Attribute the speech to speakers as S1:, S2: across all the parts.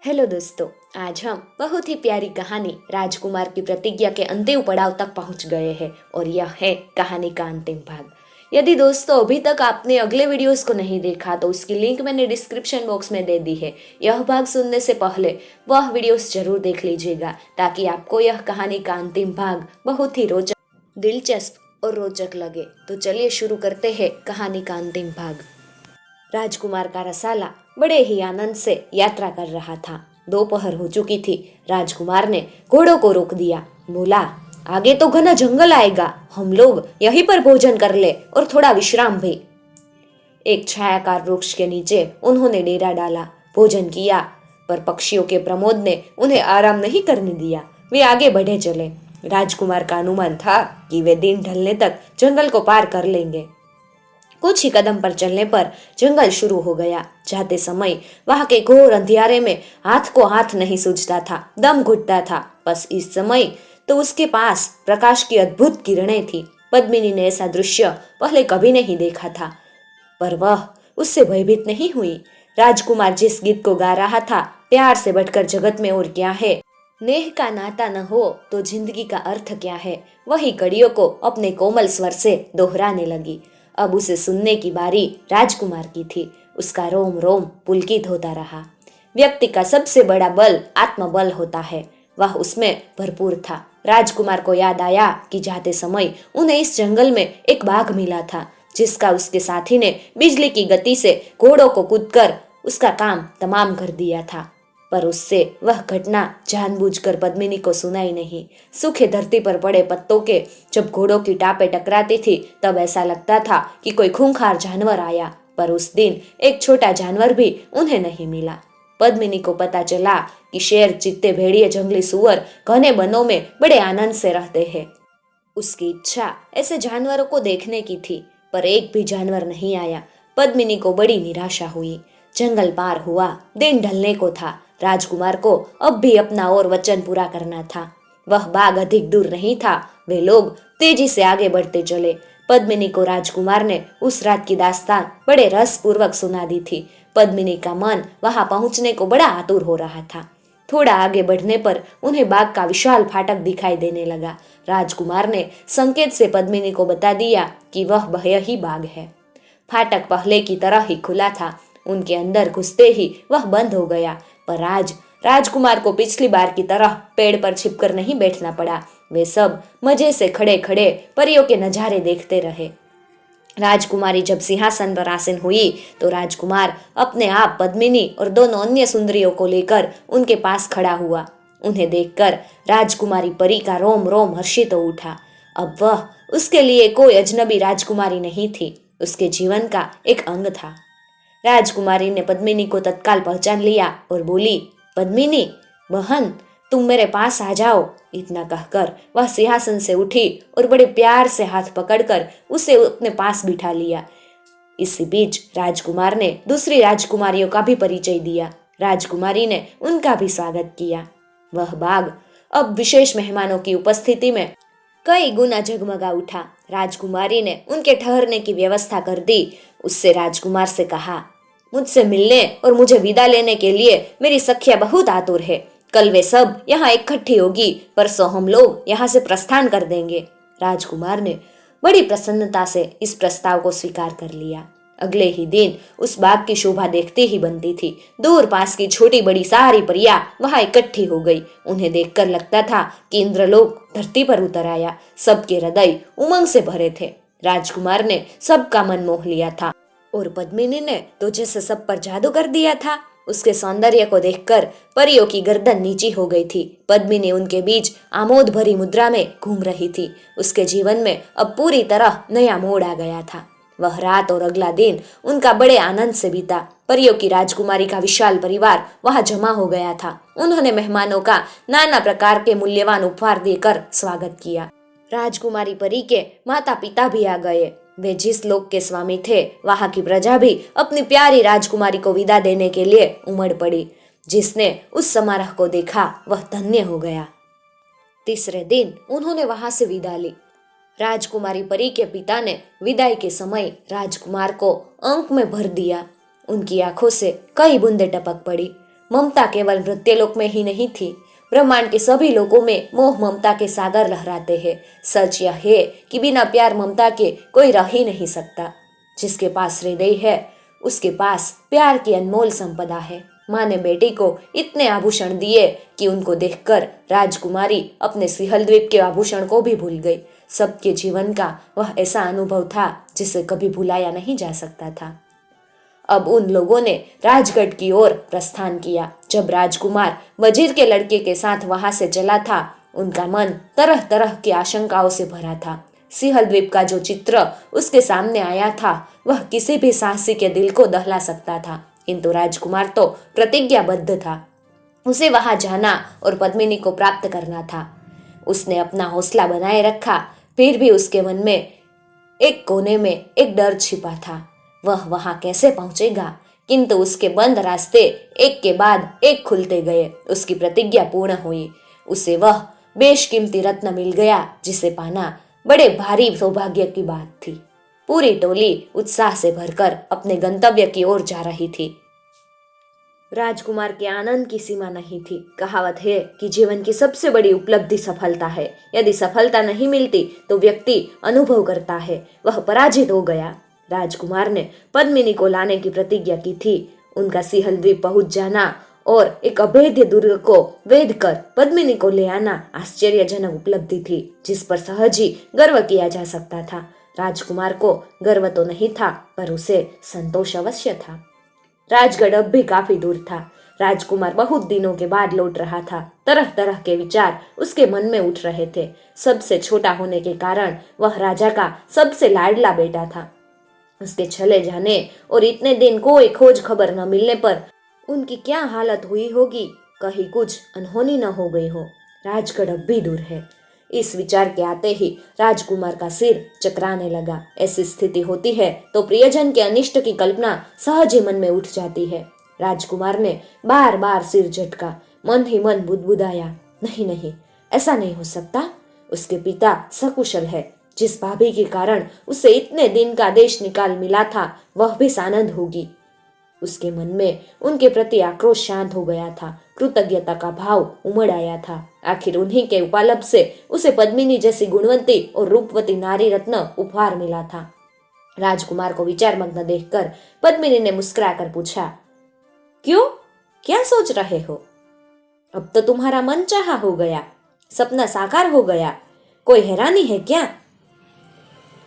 S1: Hello दोस्तों। आज हम बहुत ही प्यारी कहानी राजकुमार की प्रतिज्ञा के अंतिम पड़ाव तक पहुंच गए हैं और यह है कहानी का अंतिम भाग। यदि दोस्तों अभी तक आपने अगले वीडियोस को नहीं देखा तो उसकी लिंक मैंने डिस्क्रिप्शन बॉक्स में दे दी है। यह भाग सुनने से पहले वह वीडियोस जरूर देख लीजिएगा ताकि आपको यह कहानी का अंतिम भाग बहुत ही रोचक, दिलचस्प और रोचक लगे। तो चलिए शुरू करते हैं कहानी का अंतिम भाग। राजकुमार का रसाला बड़े ही आनंद से यात्रा कर रहा था। दोपहर हो चुकी थी। राजकुमार ने घोड़ों को रोक दिया। बोला, आगे तो घना जंगल आएगा, हम लोग यहीं पर भोजन कर ले और थोड़ा विश्राम भी। एक छायाकार वृक्ष के नीचे उन्होंने डेरा डाला, भोजन किया, पर पक्षियों के प्रमोद ने उन्हें आराम नहीं करने दिया। वे आगे बढ़े चले। राजकुमार का अनुमान था कि वे दिन ढलने तक जंगल को पार कर लेंगे। कुछ ही कदम पर चलने पर जंगल शुरू हो गया। जाते समय वहां के घोर अंधियारे में हाथ को हाथ नहीं सूझता था, दम घुटता था। बस इस समय तो उसके पास प्रकाश की अद्भुत किरणें थी। पद्मिनी ने ऐसा दृश्य पहले कभी नहीं देखा था, पर वह उससे भयभीत नहीं हुई। राजकुमार जिस गीत को गा रहा था, प्यार से बढ़कर जगत में और क्या है, नेह का नाता न हो तो जिंदगी का अर्थ क्या है, वही कड़ियों को अपने कोमल स्वर से दोहराने लगी। अब उसे सुनने की बारी राजकुमार की थी। उसका रोम रोम पुलकित होता रहा। व्यक्ति का सबसे बड़ा बल आत्मबल होता है, वह उसमें भरपूर था। राजकुमार को याद आया कि जाते समय उन्हें इस जंगल में एक बाघ मिला था, जिसका उसके साथी ने बिजली की गति से घोड़ों को कूदकर उसका काम तमाम कर दिया था। पर उससे वह घटना जानबूझकर पद्मिनी को सुनाई नहीं। सूखे धरती पर पड़े पत्तों के जब घोड़ों की टापें टकराती थी, तब ऐसा लगता था कि कोई खूंखार जानवर आया, पर उस दिन एक छोटा जानवर भी उन्हें नहीं मिला। पद्मिनी को पता चला कि शेर, चित्ते, भेड़िए, जंगली सुअर घने वनों में बड़े आनंद से रहते हैं। उसकी इच्छा ऐसे जानवरों को देखने की थी, पर एक भी जानवर नहीं आया। पद्मिनी को बड़ी निराशा हुई। जंगल पार हुआ, दिन ढलने को था। राजकुमार को अब भी अपना और वचन पूरा करना था। वह बाग अधिक दूर नहीं था। वे लोग तेजी से आगे बढ़ते चले। पद्मिनी को राजकुमार ने उस रात की दास्तान बड़े रस पूर्वक सुना दी थी। पद्मिनी का मन वहां पहुंचने को बड़ा आतुर हो रहा था। थोड़ा आगे बढ़ने पर उन्हें बाग का विशाल फाटक दिखाई देने लगा। राजकुमार ने संकेत से पद्मिनी को बता दिया कि वह यही बाग है। फाटक पहले की तरह ही खुला था। उनके अंदर घुसते ही वह बंद हो गया, पर आज राजकुमार को पिछली बार की तरह पेड़ पर छिपकर नहीं बैठना पड़ा। वे सब मजे से खड़े खड़े परियों के नजारे देखते रहे। राजकुमारी जब सिंहासन पर आसीन हुई तो राजकुमार अपने आप पद्मिनी और दोनों अन्य सुंदरियों को लेकर उनके पास खड़ा हुआ। उन्हें देखकर राजकुमारी परी का रोम रोम हर्षित हो उठा। अब वह उसके लिए कोई अजनबी राजकुमारी नहीं थी, उसके जीवन का एक अंग था। राजकुमारी ने पद्मिनी को तत्काल पहचान लिया और बोली, पद्मिनी बहन, तुम मेरे पास आ जाओ। इतना कहकर वह सिंहासन से उठी और बड़े प्यार से हाथ पकड़कर उसे अपने पास बिठा लिया। इसी बीच राजकुमार ने दूसरी राजकुमारियों का भी परिचय दिया। राजकुमारी ने उनका भी स्वागत किया। वह बाग अब विशेष मेहमानों की उपस्थिति में कई गुना जगमगा उठा। राजकुमारी ने उनके ठहरने की व्यवस्था कर दी। उससे राजकुमार से कहा, मुझसे मिलने और मुझे विदा लेने के लिए मेरी सखिया बहुत आतुर है। कल वे सब यहाँ इकट्ठी होगी, परसों हम लोग यहाँ से प्रस्थान कर देंगे। राजकुमार ने बड़ी प्रसन्नता से इस प्रस्ताव को स्वीकार कर लिया। अगले ही दिन उस बाग की शोभा देखते ही बनती थी। दूर पास की छोटी बड़ी सारी परियां वहां इकट्ठी हो गई। उन्हें देखकर लगता था कि इंद्रलोक धरती पर उतर आया। सबके हृदय उमंग से भरे थे। राजकुमार ने सबका मन मोह लिया था और पद्मिनी ने तो जैसे सब पर जादू कर दिया था। उसके सौंदर्य को देखकर परियों की गर्दन नीची हो गई थी। पद्मिनी उनके बीच आमोद भरी मुद्रा में घूम रही थी। उसके जीवन में अब पूरी तरह नया मोड़ आ गया था। वह रात और अगला दिन उनका बड़े आनंद से बीता। परियों की राजकुमारी का विशाल परिवार वहां जमा हो गया था। उन्होंने मेहमानों का नाना प्रकार के मूल्यवान उपहार देकर स्वागत किया। राजकुमारी परी के माता पिता भी आ गए। वे जिस लोक के स्वामी थे, वहां की प्रजा भी अपनी प्यारी राजकुमारी को विदा देने के लिए उमड़ पड़ी। जिसने उस समारोह को देखा वह धन्य हो गया। तीसरे दिन उन्होंने वहां से विदा ली। राजकुमारी परी के पिता ने विदाई के समय राजकुमार को अंक में भर दिया। उनकी आंखों से कई बूंदें टपक पड़ी। ममता केवल नृत्यलोक में ही नहीं थी, ब्रह्मांड के सभी लोगों में मोह ममता के सागर लहराते हैं। सच यह है कि बिना प्यार ममता के कोई रह ही नहीं सकता। जिसके पास हृदय है उसके पास प्यार की अनमोल संपदा है। माँ ने बेटी को इतने आभूषण दिए कि उनको देखकर राजकुमारी अपने सिंहल द्वीप के आभूषण को भी भूल गई। सबके जीवन का वह ऐसा अनुभव था जिसे कभी भुलाया नहीं जा सकता था। अब उन लोगों ने राजगढ़ की ओर प्रस्थान किया। जब राजकुमार वजीर के लड़के के साथ वहां से चला था, उनका मन तरह तरह की आशंकाओं से भरा था। सिंहल द्वीप का जो चित्र उसके सामने आया था वह किसी भी साहसी के दिल को दहला सकता था, किंतु राजकुमार तो प्रतिज्ञाबद्ध था। उसे वहां जाना और पद्मिनी को प्राप्त करना था। उसने अपना हौसला बनाए रखा, फिर भी उसके मन में एक कोने में एक डर छिपा था। वह वहां कैसे पहुंचेगा? किंतु उसके बंद रास्ते एक के बाद एक खुलते गए। उसकी प्रतिज्ञा पूर्ण हुई। उसे वह बेशकीमती रत्न मिल गया जिसे पाना बड़े भारी सौभाग्य की बात थी। पूरी टोली उत्साह से भरकर अपने गंतव्य की ओर जा रही थी। राजकुमार के आनंद की सीमा नहीं थी। कहावत है कि जीवन की सबसे बड़ी उपलब्धि सफलता है। यदि सफलता नहीं मिलती तो व्यक्ति अनुभव करता है वह पराजित हो गया। राजकुमार ने पद्मिनी को लाने की प्रतिज्ञा की थी। उनका सिंहल द्वीप पहुंच जाना और एक अभेद्य दुर्ग को वेद कर पद्मिनी को ले आना आश्चर्यजनक उपलब्धि थी, जिस पर सहज ही गर्व किया जा सकता था। राजकुमार को गर्व तो नहीं था, पर उसे संतोष अवश्य था। राजगढ़ अब भी काफी दूर था। राजकुमार बहुत दिनों के बाद लौट रहा था। तरह तरह के विचार उसके मन में उठ रहे थे। सबसे छोटा होने के कारण वह राजा का सबसे लाडला बेटा था। उसके चले जाने और इतने दिन कोई खोज खबर न मिलने पर उनकी क्या हालत हुई होगी, कहीं कुछ अनहोनी न हो गई हो। राजगढ़ अब भी दूर है। इस विचार के आते ही राजकुमार का सिर चकराने लगा। ऐसी स्थिति होती है तो प्रियजन के अनिष्ट की कल्पना सहज ही मन में उठ जाती है। राजकुमार ने बार बार सिर झटका, मन ही मन बुदबुदाया, नहीं नहीं, ऐसा नहीं हो सकता। उसके पिता सकुशल है। जिस भाभी के कारण उसे इतने दिन का देश निकाल मिला था वह भी सानंद होगी। उसके मन में उनके प्रति आक्रोश शांत हो गया था। कृतज्ञता का भाव उमड़ आया था। आखिर उन्हीं के उपालब्ध से उसे पद्मिनी जैसी गुणवंती और रूपवती नारी रत्न उपहार मिला था। राजकुमार को विचारमग्न देखकर पद्मिनी ने मुस्कुराकर पूछा, क्यों, क्या सोच रहे हो? अब तो तुम्हारा मन चाहा हो गया, सपना साकार हो गया, कोई हैरानी है क्या?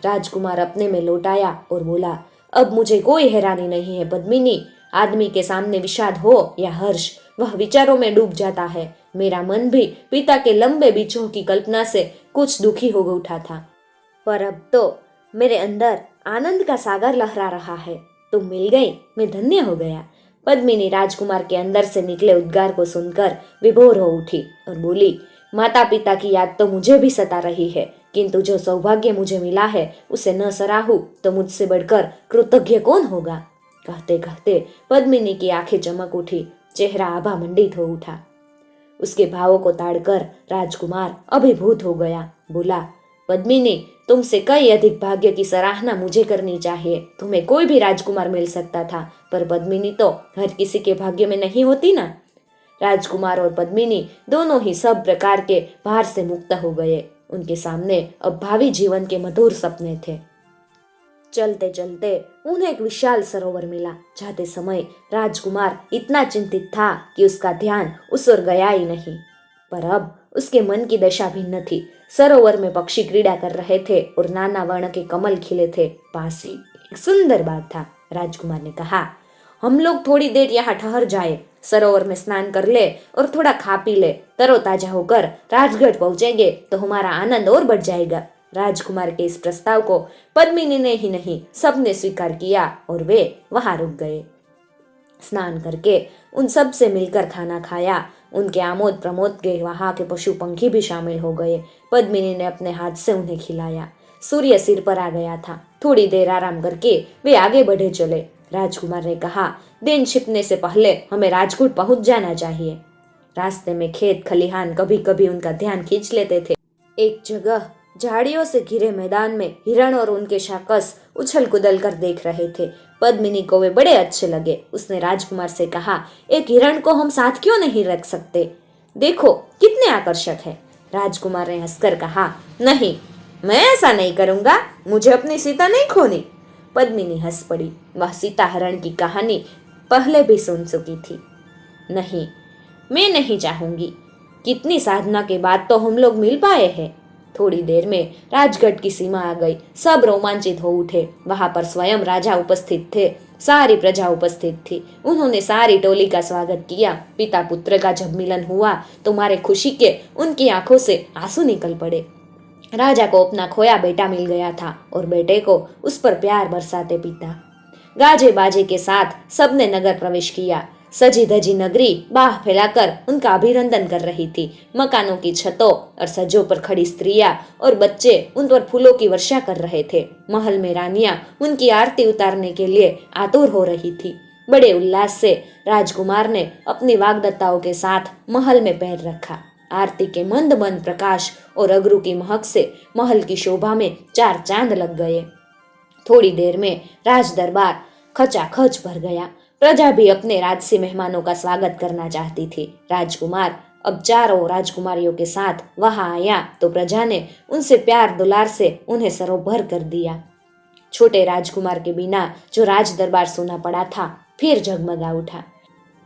S1: राजकुमार अपने में लौट आया और बोला, अब मुझे कोई हैरानी नहीं है पद्मिनी। आदमी के सामने विषाद हो या हर्ष, वह विचारों में डूब जाता है। मेरा मन भी पिता के लंबे बीचों की कल्पना से कुछ दुखी हो उठा था, पर अब तो मेरे अंदर आनंद का सागर लहरा रहा है। तुम मिल गई, मैं धन्य हो गया। पद्मिनी राजकुमार के अंदर से निकले उद्गार को सुनकर विभोर हो उठी और बोली, माता पिता की याद तो मुझे भी सता रही है, किंतु जो सौभाग्य मुझे मिला है उसे न सराहूं तो मुझसे बढ़कर कृतज्ञ कौन होगा। कहते कहते पद्मिनी की आंखें चमक उठी, चेहरा आभा मंडित हो उठा। उसके भावों को ताड़कर राजकुमार अभिभूत हो गया। बोला, पद्मिनी, तुमसे कई अधिक भाग्य की सराहना मुझे करनी चाहिए। तुम्हें कोई भी राजकुमार मिल सकता था, पर पद्मिनी तो हर किसी के भाग्य में नहीं होती ना। राजकुमार और पद्मिनी दोनों ही सब प्रकार के भार से मुक्त हो गए। उनके सामने अब भावी जीवन के मधुर सपने थे। चलते चलते उन्हें एक विशाल सरोवर मिला। जाते समय राजकुमार इतना चिंतित था कि उसका ध्यान उस ओर गया ही नहीं, पर अब उसके मन की दशा भिन्न थी। सरोवर में पक्षी क्रीड़ा कर रहे थे और नाना वर्ण के कमल खिले थे। पास ही एक सुंदर बाग था। राजकुमार ने कहा, हम लोग थोड़ी देर यहाँ ठहर जाए, सरोवर में स्नान कर ले और थोड़ा खा पी ले। तरोताजा होकर राजगढ़ पहुंचेंगे तो हमारा आनंद और बढ़ जाएगा। राजकुमार के इस प्रस्ताव को पद्मिनी ने ही नहीं, सबने स्वीकार किया और वे वहां रुक गए। स्नान करके उन सब से मिलकर खाना खाया। उनके आमोद प्रमोद के वहां के पशु पंखी भी शामिल हो गए। पद्मिनी ने अपने हाथ से उन्हें खिलाया। सूर्य सिर पर आ गया था। थोड़ी देर आराम करके वे आगे बढ़े चले। राजकुमार ने कहा, दिन छिपने से पहले हमें राजकोट पहुंच जाना चाहिए। रास्ते में खेत खलिहान कभी कभी उनका ध्यान खींच लेते थे। एक जगह झाड़ियों से घिरे मैदान में हिरण और उनके शाकस उछल कुदल कर देख रहे थे। पद्मिनी को वे बड़े अच्छे लगे। उसने राजकुमार से कहा, एक हिरण को हम साथ क्यों नहीं रख सकते? देखो कितने आकर्षक है। राजकुमार ने हंसकर कहा, नहीं, मैं ऐसा नहीं करूंगा, मुझे अपनी सीता नहीं खोनी। पद्मिनी हंस पड़ी। वह सीता हरण की कहानी पहले भी सुन चुकी थी। नहीं, मैं नहीं चाहूंगी। कितनी साधना के बाद तो हम लोग मिल पाए हैं। थोड़ी देर में राजगढ़ की सीमा आ गई। सब रोमांचित हो उठे। वहां पर स्वयं राजा उपस्थित थे। सारी प्रजा उपस्थित थी। उन्होंने सारी टोली का स्वागत किया। पिता पुत्र का जब मिलन हुआ तो मारे खुशी के उनकी आंखों से आंसू निकल पड़े। राजा को अपना खोया बेटा मिल गया था और बेटे को उस पर प्यार बरसाते पिता। गाजे बाजे के साथ सबने नगर प्रवेश किया। सजी धजी नगरी बाह फैलाकर उनका अभिनंदन कर रही थी। मकानों की छतों और सज्जों पर खड़ी स्त्रियां और बच्चे उन पर फूलों की वर्षा कर रहे थे। महल में रानियां उनकी आरती उतारने के लिए आतुर हो रही थी। बड़े उल्लास से राजकुमार ने अपनी वाग्दत्ताओं के साथ महल में पैर रखा। आरती के मंद मंद प्रकाश और अगरू की महक से महल की शोभा में चार चांद लग गए। थोड़ी देर में राज दरबार खचाखच भर गया। प्रजा भी अपने राजसी मेहमानों का स्वागत करना चाहती थी। राजकुमार अब चारों राजकुमारियों के साथ वहां आया तो प्रजा ने उनसे प्यार दुलार से उन्हें सरोभर कर दिया। छोटे राजकुमार के बिना जो राज दरबार सोना पड़ा था फिर जगमगा उठा।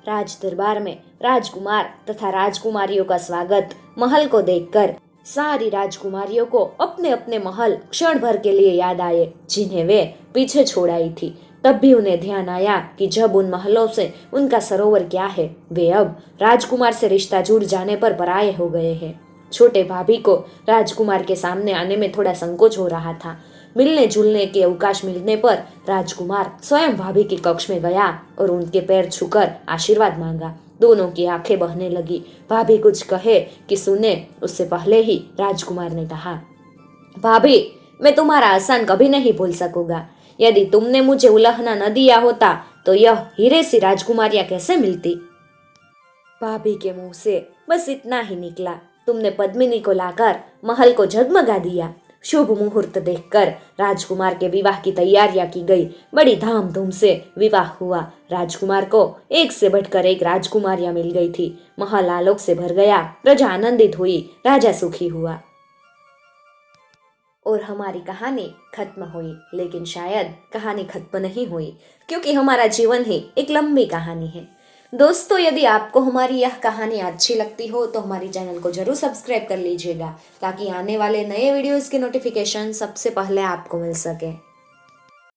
S1: राज दरबार में राजकुमार तथा राजकुमारियों का स्वागत महल को देखकर सारी राजकुमारियों को अपने अपने महल क्षण भर के लिए याद आए जिन्हें वे पीछे छोड़ आई थी। तब भी उन्हें ध्यान आया कि जब उन महलों से उनका सरोवर क्या है, वे अब राजकुमार से रिश्ता जुड़ जाने पर पराये हो गए हैं। छोटे भाभी को राजकुमार के सामने आने में थोड़ा संकोच हो रहा था। मिलने जुलने के अवकाश मिलने पर राजकुमार स्वयं भाभी के कक्ष में गया और उनके पैर छूकर आशीर्वाद मांगा। दोनों की आंखें बहने लगी। भाभी कुछ कहे कि सुने उससे पहले ही राजकुमार ने कहा, भाभी, मैं तुम्हारा एहसान कभी नहीं भूल सकूंगा। यदि तुमने मुझे उलहना न दिया होता तो यह हीरे सी राजकुमारियां कैसे मिलती? भाभी के मुंह से बस इतना ही निकला, तुमने पद्मिनी को लाकर महल को जगमगा दिया। शुभ मुहूर्त देखकर राजकुमार के विवाह की तैयारियां की गई। बड़ी धामधूम से विवाह हुआ। राजकुमार को एक से बढ़कर एक राजकुमारियां मिल गई थी। महल आलोक से भर गया। प्रजा आनंदित हुई। राजा सुखी हुआ। और हमारी कहानी खत्म हुई, लेकिन शायद कहानी खत्म नहीं हुई, क्योंकि हमारा जीवन ही एक लंबी कहानी है। दोस्तों, यदि आपको हमारी यह कहानी अच्छी लगती हो तो हमारी चैनल को जरूर सब्सक्राइब कर लीजिएगा, ताकि आने वाले नए वीडियोस के नोटिफिकेशन सबसे पहले आपको मिल सके।